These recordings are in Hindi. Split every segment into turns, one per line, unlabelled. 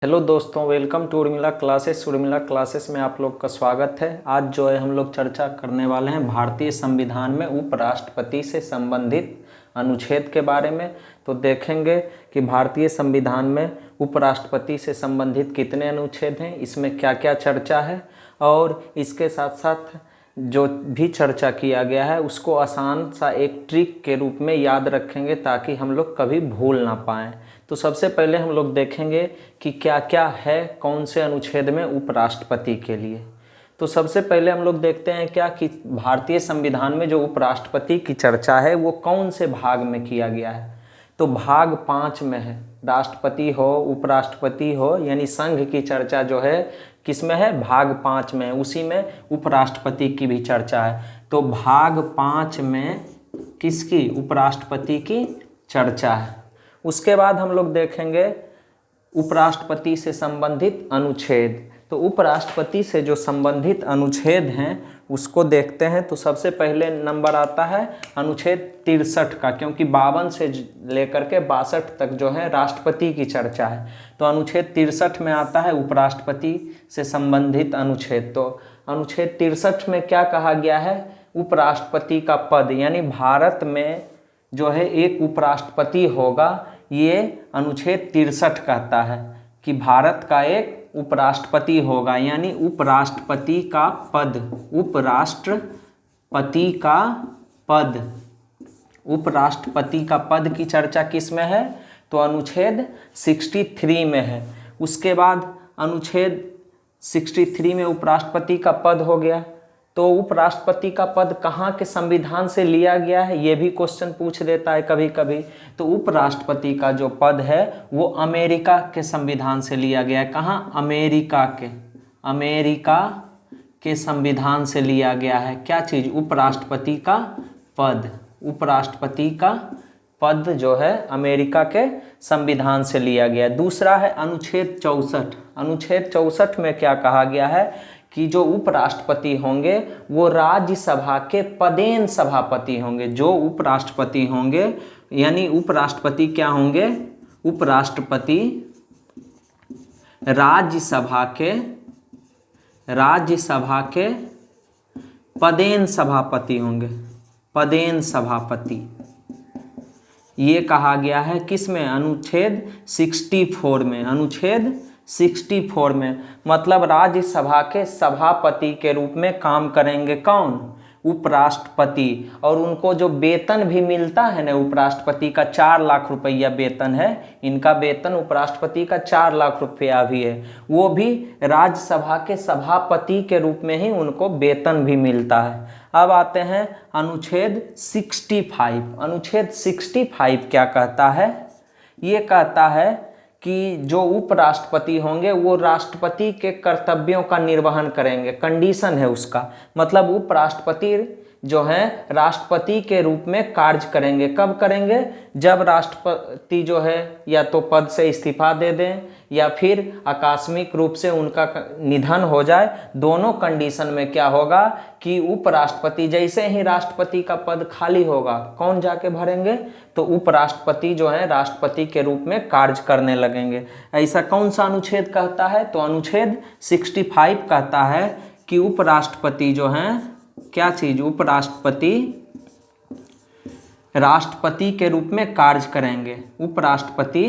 हेलो दोस्तों, welcome to Urmila classes. Urmila classes में आप लोग का स्वागत है। आज जो है हम लोग चर्चा करने वाले हैं भारतीय संविधान में उपराष्ट्रपति से संबंधित अनुच्छेद के बारे में। तो देखेंगे कि भारतीय संविधान में उपराष्ट्रपति से संबंधित कितने अनुच्छेद हैं, इसमें क्या क्या चर्चा है, और इसके साथ साथ जो भी चर्चा किया गया है उसको आसान सा एक ट्रिक के रूप में याद रखेंगे ताकि हम लोग कभी भूल ना पाएँ। तो सबसे पहले हम लोग देखेंगे कि क्या क्या है कौन से अनुच्छेद में उपराष्ट्रपति के लिए। तो सबसे पहले हम लोग देखते हैं क्या कि भारतीय संविधान में जो उपराष्ट्रपति की चर्चा है वो कौन से भाग में किया गया है। तो भाग 5 में है। राष्ट्रपति हो, उपराष्ट्रपति हो, यानी संघ की चर्चा जो है किस में है, भाग 5 में है। उसी में उपराष्ट्रपति की भी चर्चा है। तो भाग 5 में किसकी, उपराष्ट्रपति की चर्चा है। उसके बाद हम लोग देखेंगे उपराष्ट्रपति से संबंधित अनुच्छेद। तो उपराष्ट्रपति से जो संबंधित अनुच्छेद हैं उसको देखते हैं। तो सबसे पहले नंबर आता है अनुच्छेद 63 का, क्योंकि 52 से लेकर के 62 तक जो है राष्ट्रपति की चर्चा है। तो अनुच्छेद 63 में आता है उपराष्ट्रपति से संबंधित अनुच्छेद। तो अनुच्छेद 63 में क्या कहा गया है, उपराष्ट्रपति का पद, यानी भारत में जो है एक उपराष्ट्रपति होगा, ये अनुच्छेद 63 कहता है कि भारत का एक उपराष्ट्रपति होगा, यानी उपराष्ट्रपति का पद, उपराष्ट्रपति का पद, उपराष्ट्रपति का पद की चर्चा किस में है, तो अनुच्छेद 63 में है। उसके बाद अनुच्छेद 63 में उपराष्ट्रपति का पद हो गया। तो उपराष्ट्रपति का पद कहाँ के संविधान से लिया गया है, ये भी क्वेश्चन पूछ देता है कभी कभी। तो उपराष्ट्रपति का जो पद है वो अमेरिका के संविधान से लिया गया है। कहाँ, अमेरिका के संविधान से लिया गया है। क्या चीज़, उपराष्ट्रपति का पद, उपराष्ट्रपति का पद जो है अमेरिका के संविधान से लिया गया। दूसरा है अनुच्छेद 64। अनुच्छेद 64 में क्या कहा गया है कि जो उपराष्ट्रपति होंगे वो राज्यसभा के पदेन सभापति होंगे। जो उपराष्ट्रपति होंगे, यानी उपराष्ट्रपति क्या होंगे, उपराष्ट्रपति राज्यसभा के पदेन सभापति होंगे, पदेन सभापति। ये कहा गया है किस में, अनुच्छेद 64 में। अनुच्छेद 64 में मतलब राज्यसभा के सभापति के रूप में काम करेंगे कौन, उपराष्ट्रपति। और उनको जो वेतन भी मिलता है ना, उपराष्ट्रपति का 4 लाख रुपया वेतन है, इनका वेतन उपराष्ट्रपति का 4 लाख रुपया भी है, वो भी राज्यसभा के सभापति के रूप में ही उनको वेतन भी मिलता है। अब आते हैं अनुच्छेद 65। अनुच्छेद 65 क्या कहता है, ये कहता है कि जो उपराष्ट्रपति होंगे वो राष्ट्रपति के कर्तव्यों का निर्वहन करेंगे। कंडीशन है उसका, मतलब उपराष्ट्रपति जो हैं राष्ट्रपति के रूप में कार्य करेंगे। कब करेंगे, जब राष्ट्रपति जो है या तो पद से इस्तीफा दे दें या फिर आकस्मिक रूप से उनका निधन हो जाए। दोनों कंडीशन में क्या होगा कि उपराष्ट्रपति, जैसे ही राष्ट्रपति का पद खाली होगा, कौन जाके भरेंगे, तो उपराष्ट्रपति जो है राष्ट्रपति के रूप में कार्य करने लगेंगे। ऐसा कौन सा अनुच्छेद कहता है, तो अनुच्छेद 65 कहता है कि उपराष्ट्रपति जो हैं, क्या चीज, उपराष्ट्रपति राष्ट्रपति के रूप में कार्य करेंगे। उपराष्ट्रपति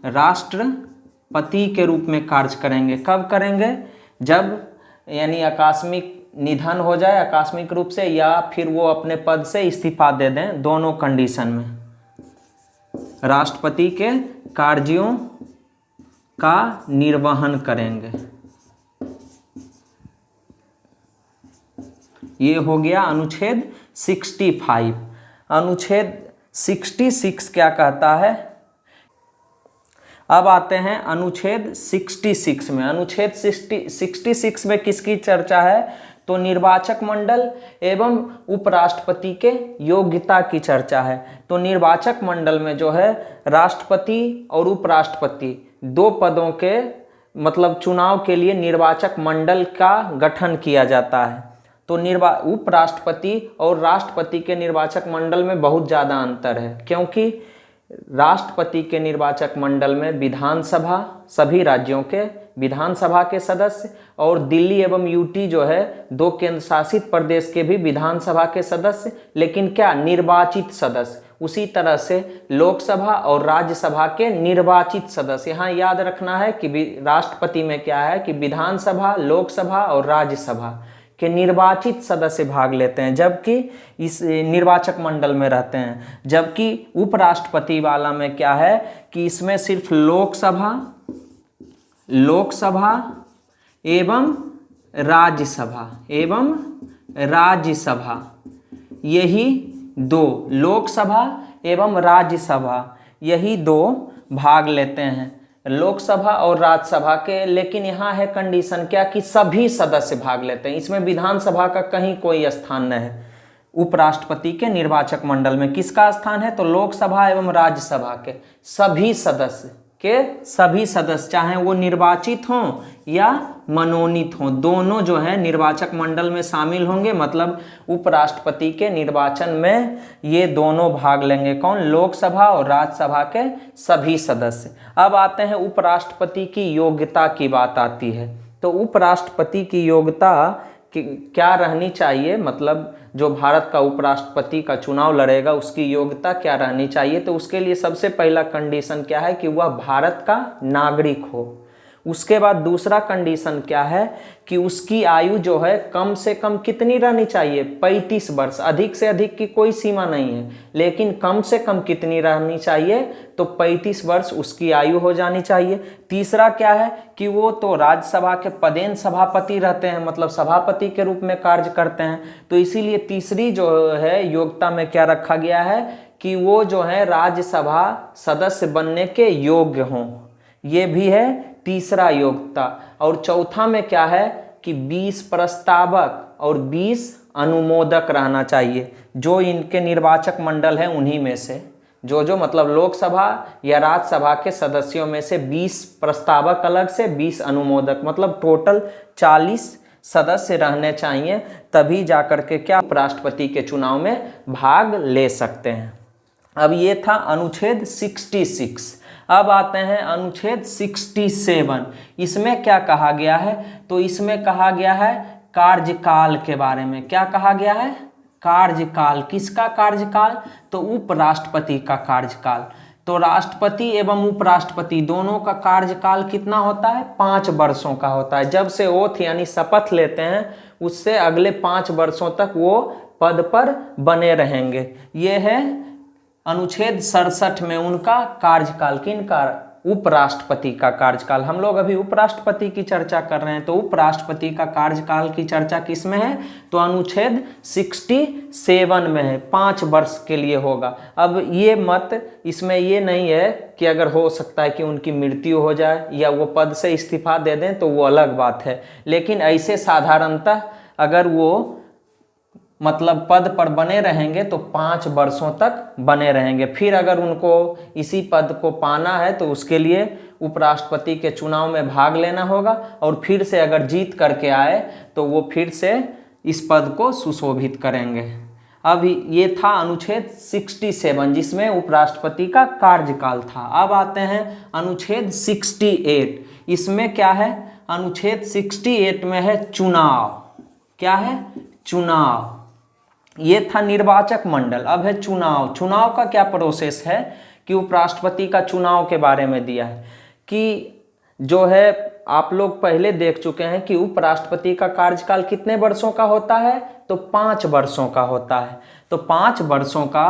राष्ट्रपति के रूप में कार्य करेंगे। कब करेंगे, जब यानी आकस्मिक निधन हो जाए आकस्मिक रूप से, या फिर वो अपने पद से इस्तीफा दे दें। दोनों कंडीशन में राष्ट्रपति के कार्यों का निर्वहन करेंगे। ये हो गया अनुच्छेद 65। अनुच्छेद 66 क्या कहता है, अब आते हैं अनुच्छेद 66 में। अनुच्छेद 66 में किसकी चर्चा है, तो निर्वाचक मंडल एवं उपराष्ट्रपति के योग्यता की चर्चा है। तो निर्वाचक मंडल में जो है राष्ट्रपति और उपराष्ट्रपति दो पदों के मतलब चुनाव के लिए निर्वाचक मंडल का गठन किया जाता है। तो उपराष्ट्रपति और राष्ट्रपति के निर्वाचक मंडल में बहुत ज़्यादा अंतर है, क्योंकि राष्ट्रपति के निर्वाचक मंडल में विधानसभा, सभी राज्यों के विधानसभा के सदस्य, और दिल्ली एवं यूटी जो है 2 केंद्र शासित प्रदेश के भी विधानसभा के सदस्य, लेकिन क्या निर्वाचित सदस्य। उसी तरह से लोकसभा और राज्यसभा के निर्वाचित सदस्य। यहाँ याद रखना है कि राष्ट्रपति में क्या है कि विधानसभा, लोकसभा और राज्यसभा के निर्वाचित सदस्य भाग लेते हैं, जबकि इस निर्वाचक मंडल में रहते हैं। जबकि उपराष्ट्रपति वाला में क्या है कि इसमें सिर्फ लोकसभा एवं राज्यसभा यही 2, लोकसभा एवं राज्यसभा यही 2 भाग लेते हैं, लोकसभा और राज्यसभा के। लेकिन यहाँ है कंडीशन क्या कि सभी सदस्य भाग लेते हैं। इसमें विधानसभा का कहीं कोई स्थान नहीं है। उपराष्ट्रपति के निर्वाचक मंडल में किसका स्थान है? तो लोकसभा एवं राज्यसभा के सभी सदस्य चाहे वो निर्वाचित हों या मनोनीत हों, दोनों जो है निर्वाचक मंडल में शामिल होंगे। मतलब उपराष्ट्रपति के निर्वाचन में ये दोनों भाग लेंगे। कौन? लोकसभा और राज्यसभा के सभी सदस्य। अब आते हैं उपराष्ट्रपति की योग्यता की बात आती है। तो उपराष्ट्रपति की योग्यता क्या रहनी चाहिए? मतलब जो भारत का उपराष्ट्रपति का चुनाव लड़ेगा उसकी योग्यता क्या रहनी चाहिए? तो उसके लिए सबसे पहला कंडीशन क्या है कि वह भारत का नागरिक हो। उसके बाद दूसरा कंडीशन क्या है कि उसकी आयु जो है कम से कम कितनी रहनी चाहिए? 35 वर्ष। अधिक से अधिक की कोई सीमा नहीं है, लेकिन कम से कम कितनी रहनी चाहिए? तो 35 वर्ष उसकी आयु हो जानी चाहिए। तीसरा क्या है कि वो तो राज्यसभा के पदेन सभापति रहते हैं, मतलब सभापति के रूप में कार्य करते हैं। तो इसीलिए तीसरी जो है योग्यता में क्या रखा गया है कि वो जो है राज्यसभा सदस्य बनने के योग्य हों। ये भी है तीसरा योग्यता। और चौथा में क्या है कि 20 प्रस्तावक और 20 अनुमोदक रहना चाहिए। जो इनके निर्वाचक मंडल है उन्हीं में से जो मतलब लोकसभा या राज्यसभा के सदस्यों में से 20 प्रस्तावक अलग से, 20 अनुमोदक, मतलब टोटल 40 सदस्य रहने चाहिए, तभी जाकर के क्या उपराष्ट्रपति के चुनाव में भाग ले सकते हैं। अब ये था अनुच्छेद 66। अब आते हैं अनुच्छेद 67। इसमें क्या कहा गया है? तो इसमें कहा गया है कार्यकाल के बारे में। क्या कहा गया है? कार्यकाल। किसका कार्यकाल? तो उपराष्ट्रपति का कार्यकाल। तो राष्ट्रपति एवं उपराष्ट्रपति दोनों का कार्यकाल कितना होता है? 5 वर्षों का होता है। जब से ओथ यानी शपथ लेते हैं उससे अगले 5 वर्षों तक वो पद पर बने रहेंगे। ये है अनुच्छेद 67 में उनका कार्यकाल। किनका? उपराष्ट्रपति का कार्यकाल। हम लोग अभी उपराष्ट्रपति की चर्चा कर रहे हैं, तो उपराष्ट्रपति का कार्यकाल की चर्चा किस में है? तो अनुच्छेद 67 में है। 5 वर्ष के लिए होगा। अब ये मत इसमें ये नहीं है कि अगर हो सकता है कि उनकी मृत्यु हो जाए या वो पद से इस्तीफा दे दें तो वो अलग बात है, लेकिन ऐसे साधारणतः अगर वो मतलब पद पर बने रहेंगे तो 5 वर्षों तक बने रहेंगे। फिर अगर उनको इसी पद को पाना है तो उसके लिए उपराष्ट्रपति के चुनाव में भाग लेना होगा, और फिर से अगर जीत करके आए तो वो फिर से इस पद को सुशोभित करेंगे। अब ये था अनुच्छेद 67 जिसमें उपराष्ट्रपति का कार्यकाल था। अब आते हैं अनुच्छेद 68। इसमें क्या है? अनुच्छेद 68 में है चुनाव। क्या है? चुनाव। ये था निर्वाचक मंडल। अब है चुनाव। चुनाव का क्या प्रोसेस है कि उपराष्ट्रपति का चुनाव के बारे में दिया है कि जो है आप लोग पहले देख चुके हैं कि उपराष्ट्रपति का कार्यकाल कितने वर्षों का होता है? तो 5 वर्षों का होता है। तो 5 वर्षों का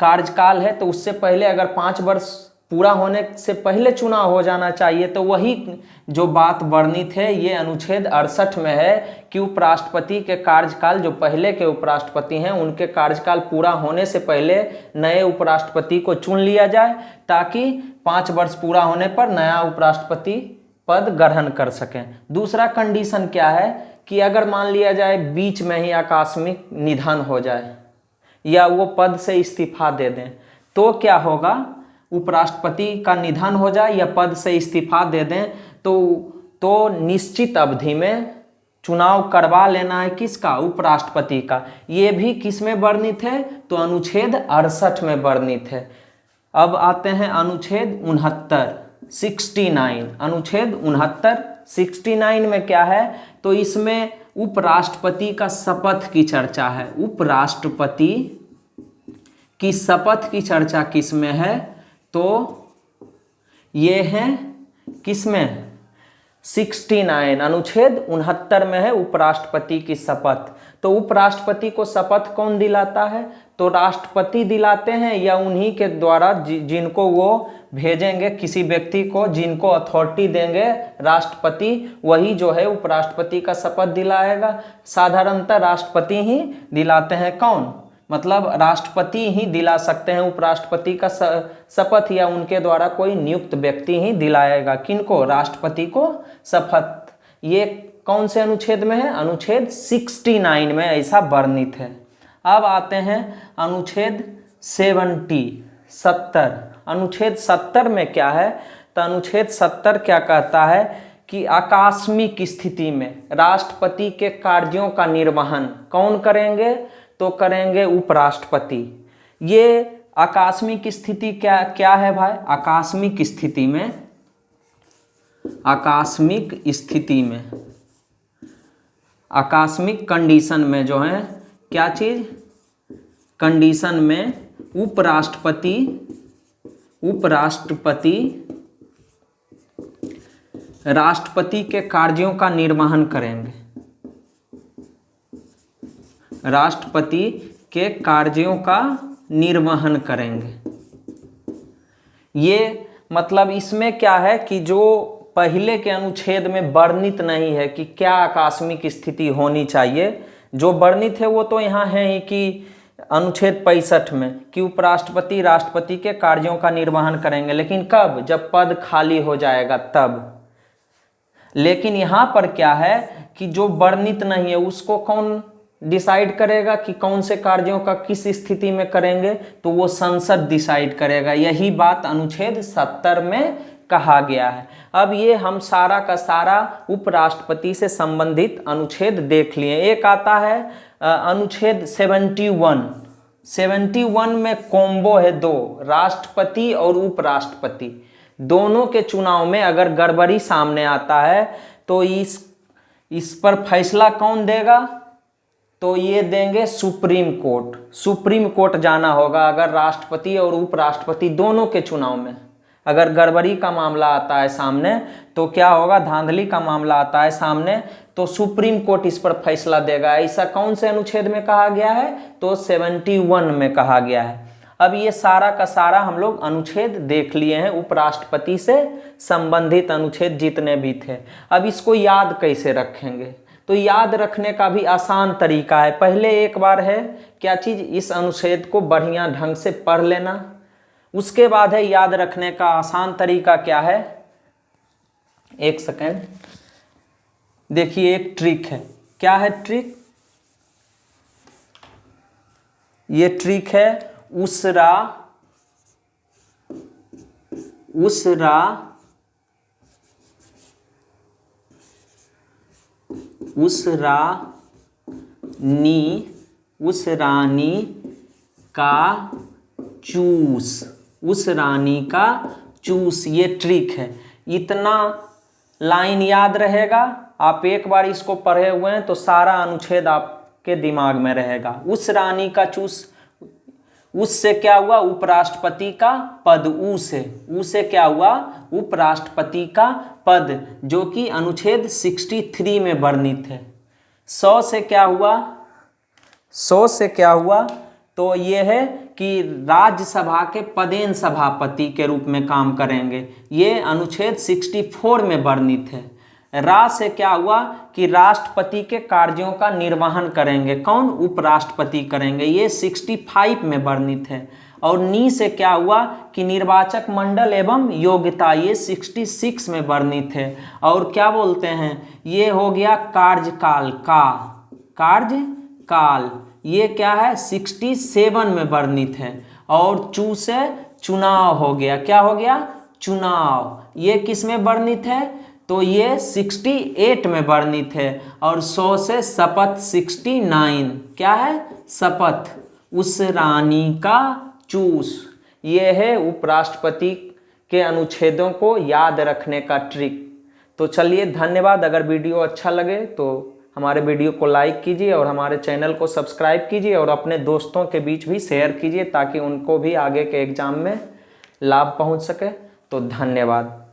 कार्यकाल है, तो उससे पहले अगर 5 वर्ष पूरा होने से पहले चुनाव हो जाना चाहिए। तो वही जो बात वर्णित है ये अनुच्छेद 68 में है कि उपराष्ट्रपति के कार्यकाल, जो पहले के उपराष्ट्रपति हैं उनके कार्यकाल पूरा होने से पहले नए उपराष्ट्रपति को चुन लिया जाए, ताकि 5 वर्ष पूरा होने पर नया उपराष्ट्रपति पद ग्रहण कर सकें। दूसरा कंडीशन क्या है कि अगर मान लिया जाए बीच में ही आकस्मिक निधन हो जाए या वो पद से इस्तीफा दे दें, तो क्या होगा? उपराष्ट्रपति का निधन हो जाए या पद से इस्तीफा दे दें तो निश्चित अवधि में चुनाव करवा लेना है। किसका? उपराष्ट्रपति का। ये भी किस में वर्णित है? तो अनुच्छेद 68 में वर्णित है। अब आते हैं अनुच्छेद 69, 69, अनुच्छेद 69, 69 में क्या है, तो इसमें उपराष्ट्रपति का शपथ की चर्चा है। उपराष्ट्रपति की शपथ की चर्चा किस में है, तो ये है किसमें, 69, अनुच्छेद 69 में है उपराष्ट्रपति की शपथ। तो उपराष्ट्रपति को शपथ कौन दिलाता है, तो राष्ट्रपति दिलाते हैं या उन्हीं के द्वारा जिनको वो भेजेंगे, किसी व्यक्ति को जिनको अथॉरिटी देंगे राष्ट्रपति, वही जो है उपराष्ट्रपति का शपथ दिलाएगा। साधारणतः राष्ट्रपति ही दिलाते हैं। कौन, मतलब राष्ट्रपति ही दिला सकते हैं उपराष्ट्रपति का शपथ, या उनके द्वारा कोई नियुक्त व्यक्ति ही दिलाएगा। किनको, राष्ट्रपति को शपथ। ये कौन से अनुच्छेद में है, अनुच्छेद 69 में ऐसा वर्णित है। अब आते हैं अनुच्छेद 70। अनुच्छेद 70 में क्या है, तो अनुच्छेद 70 क्या कहता है कि आकस्मिक स्थिति में राष्ट्रपति के कार्यों का निर्वहन कौन करेंगे, तो करेंगे उपराष्ट्रपति। ये आकस्मिक स्थिति क्या है भाई, आकस्मिक स्थिति में, आकस्मिक स्थिति में, आकस्मिक कंडीशन में जो है क्या चीज, कंडीशन में उपराष्ट्रपति राष्ट्रपति के कार्यों का निर्वहन करेंगे, राष्ट्रपति के कार्यों का निर्वहन करेंगे। ये मतलब इसमें क्या है कि जो पहले के अनुच्छेद में वर्णित नहीं है कि क्या आकस्मिक स्थिति होनी चाहिए, जो वर्णित है वो तो यहाँ है ही कि अनुच्छेद 65 में कि उपराष्ट्रपति राष्ट्रपति के कार्यों का निर्वहन करेंगे, लेकिन कब, जब पद खाली हो जाएगा तब। लेकिन यहाँ पर क्या है कि जो वर्णित नहीं है उसको कौन डिसाइड करेगा कि कौन से कार्यों का किस स्थिति में करेंगे, तो वो संसद डिसाइड करेगा। यही बात अनुच्छेद 70 में कहा गया है। अब ये हम सारा का सारा उपराष्ट्रपति से संबंधित अनुच्छेद देख लिए। एक आता है अनुच्छेद 71। 71 में कॉम्बो है दो, राष्ट्रपति और उपराष्ट्रपति दोनों के चुनाव में अगर गड़बड़ी सामने आता है तो इस पर फैसला कौन देगा, तो ये देंगे सुप्रीम कोर्ट। सुप्रीम कोर्ट जाना होगा अगर राष्ट्रपति और उपराष्ट्रपति दोनों के चुनाव में अगर गड़बड़ी का मामला आता है सामने, तो क्या होगा, धांधली का मामला आता है सामने, तो सुप्रीम कोर्ट इस पर फैसला देगा। ऐसा कौन से अनुच्छेद में कहा गया है, तो 71 में कहा गया है। अब ये सारा का सारा हम लोग अनुच्छेद देख लिए हैं, उपराष्ट्रपति से संबंधित अनुच्छेद जितने भी थे। अब इसको याद कैसे रखेंगे, तो याद रखने का भी आसान तरीका है। पहले एक बार है क्या चीज़, इस अनुच्छेद को बढ़िया ढंग से पढ़ लेना, उसके बाद है याद रखने का आसान तरीका क्या है। एक सेकेंड, देखिए एक ट्रिक है। क्या है ट्रिक, ये ट्रिक है उसरा उसरानी का चूस, उस रानी का चूस, ये ट्रिक है। इतना लाइन याद रहेगा, आप एक बार इसको पढ़े हुए हैं तो सारा अनुच्छेद आपके दिमाग में रहेगा। उस रानी का चूस, उससे क्या हुआ, उपराष्ट्रपति का पद, ऊ से क्या हुआ, उपराष्ट्रपति का पद, जो कि अनुच्छेद 63 में वर्णित है। 100 से क्या हुआ, तो ये है कि राज्यसभा के पदेन सभापति के रूप में काम करेंगे, ये अनुच्छेद 64 में वर्णित है। रा से क्या हुआ कि राष्ट्रपति के कार्यों का निर्वहन करेंगे, कौन, उपराष्ट्रपति करेंगे, ये 65 में वर्णित है। और नी से क्या हुआ कि निर्वाचक मंडल एवं योग्यता, ये 66 में वर्णित है। और क्या बोलते हैं, ये हो गया कार्यकाल का, कार्यकाल, ये क्या है 67 में वर्णित है। और चू से चुनाव हो गया, क्या हो गया, चुनाव, ये किस में वर्णित है, तो ये 68 में वर्णित है। और 100 से शपथ 69, क्या है, शपथ, उस रानी का चूस, ये है उपराष्ट्रपति के अनुच्छेदों को याद रखने का ट्रिक। तो चलिए धन्यवाद। अगर वीडियो अच्छा लगे तो हमारे वीडियो को लाइक कीजिए और हमारे चैनल को सब्सक्राइब कीजिए और अपने दोस्तों के बीच भी शेयर कीजिए ताकि उनको भी आगे के एग्ज़ाम में लाभ पहुंच सके। तो धन्यवाद।